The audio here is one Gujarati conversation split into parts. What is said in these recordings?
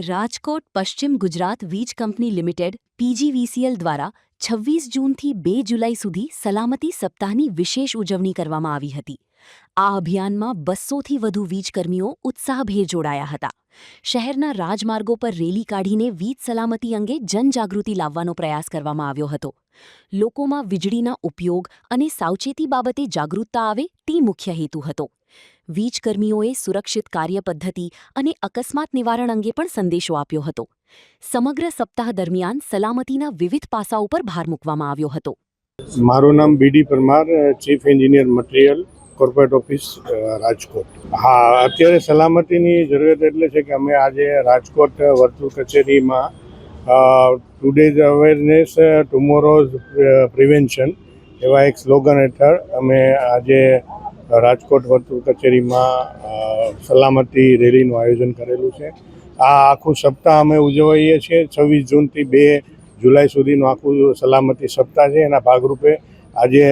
રાજકોટ પશ્ચિમ ગુજરાત વીજ કંપની લિમિટેડ પીજીવીસીએલ દ્વારા 26 જૂનથી 2 જુલાઈ સુધી સલામતી સપ્તાહની વિશેષ ઉજવણી કરવામાં આવી હતી. આ અભિયાનમાં 200થી વધુ વીજકર્મીઓ ઉત્સાહભેર જોડાયા હતા. શહેરના રાજમાર્ગો પર રેલી કાઢીને વીજ સલામતી અંગે જનજાગૃતિ લાવવાનો પ્રયાસ કરવામાં આવ્યો હતો. લોકોમાં વીજળીના ઉપયોગ અને સાવચેતી બાબતે જાગૃતતા આવે તે મુખ્ય હેતુ હતો. વીજકર્મીઓએ સુરક્ષિત કાર્યપદ્ધતિ અને અકસ્માત નિવારણ અંગે પણ સંદેશો આપ્યો હતો. સમગ્ર સપ્તાહ દરમિયાન સલામતીના વિવિધ પાસાઓ પર ભાર મૂકવામાં આવ્યો હતો. મારું નામ BD Parmar, chief engineer material, corporate office Rajkot. હા, અત્યારે સલામતીની જરૂરિયાત એટલે છે કે અમે આજે રાજકોટ વર્તુળ કચેરીમાં ટુડેઝ અવેરનેસ ટુમોરોઝ પ્રિવેન્શન એવા એક સ્લોગન હેઠળ અમે આજે રાજકોટ વર્તુળ કચેરીમાં સલામતી રેલીનું આયોજન કરેલું છે. આ આખું સપ્તાહ અમે ઉજવીએ છીએ. 26 જૂનથી 2 જુલાઈ સુધીનું આખું સલામતી સપ્તાહ છે. એના ભાગરૂપે આજે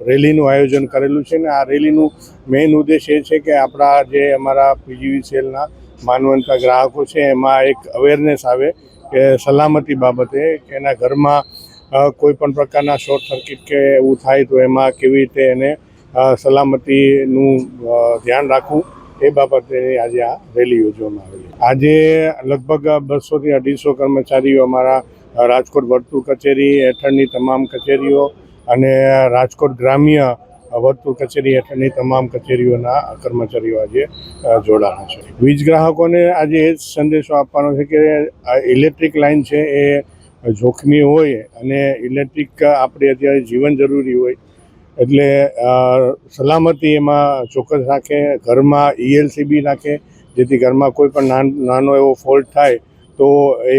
રેલીનું આયોજન કરેલું છે ને આ રેલીનું મેઇન ઉદ્દેશ એ છે કે આપણા જે અમારા પીજીવીસીએલના માનવંતા ગ્રાહકો છે એમાં એક અવેરનેસ આવે કે સલામતી બાબતે કે એના ઘરમાં કોઈ પણ પ્રકારના શોર્ટ સર્કિટ કે એવું થાય તો એમાં કેવી રીતે એને સલામતીનું ધ્યાન રાખવું એ બાબતે આજે આ રેલી યોજવામાં આવેલી. આજે લગભગ 200થી 250 કર્મચારીઓ અમારા રાજકોટ વર્તુળ કચેરી હેઠળની તમામ કચેરીઓ અને રાજકોટ ગ્રામ્ય વર્તુળ કચેરી હેઠળની તમામ કચેરીઓના કર્મચારીઓ આજે જોડાણા છે. વીજ ગ્રાહકોને આજે એ જ સંદેશો આપવાનો છે કે ઇલેક્ટ્રિક લાઇન છે એ જોખમી હોય અને ઇલેક્ટ્રિક આપણે અત્યારે જીવન જરૂરી હોય એટલે સલામતી એમાં ચોક્કસ રાખે. ઘરમાં ELCB રાખે જેથી ઘરમાં કોઈ પણ નાનો એવો ફોલ્ટ થાય તો એ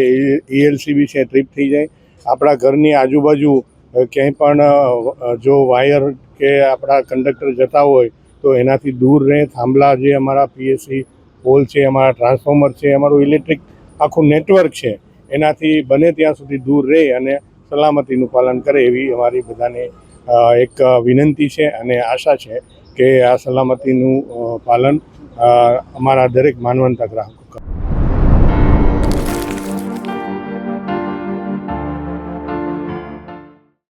ELCB છે ટ્રીપ થઈ જાય. આપણા ઘરની આજુબાજુ ક્યાંય પણ જો વાયર કે આપણા કંડક્ટર જતા હોય તો એનાથી દૂર રહે. થાંભલા જે અમારા PSC પોલ છે, અમારા ટ્રાન્સફોર્મર છે, અમારું ઇલેક્ટ્રિક આખું નેટવર્ક છે એનાથી બને ત્યાં સુધી દૂર રહે અને સલામતીનું પાલન કરે એવી અમારી બધાને એક વિનંતી છે અને આશા છે કે આ સલામતીનું પાલન અમારા દરેક માનવંતા ગ્રાહકો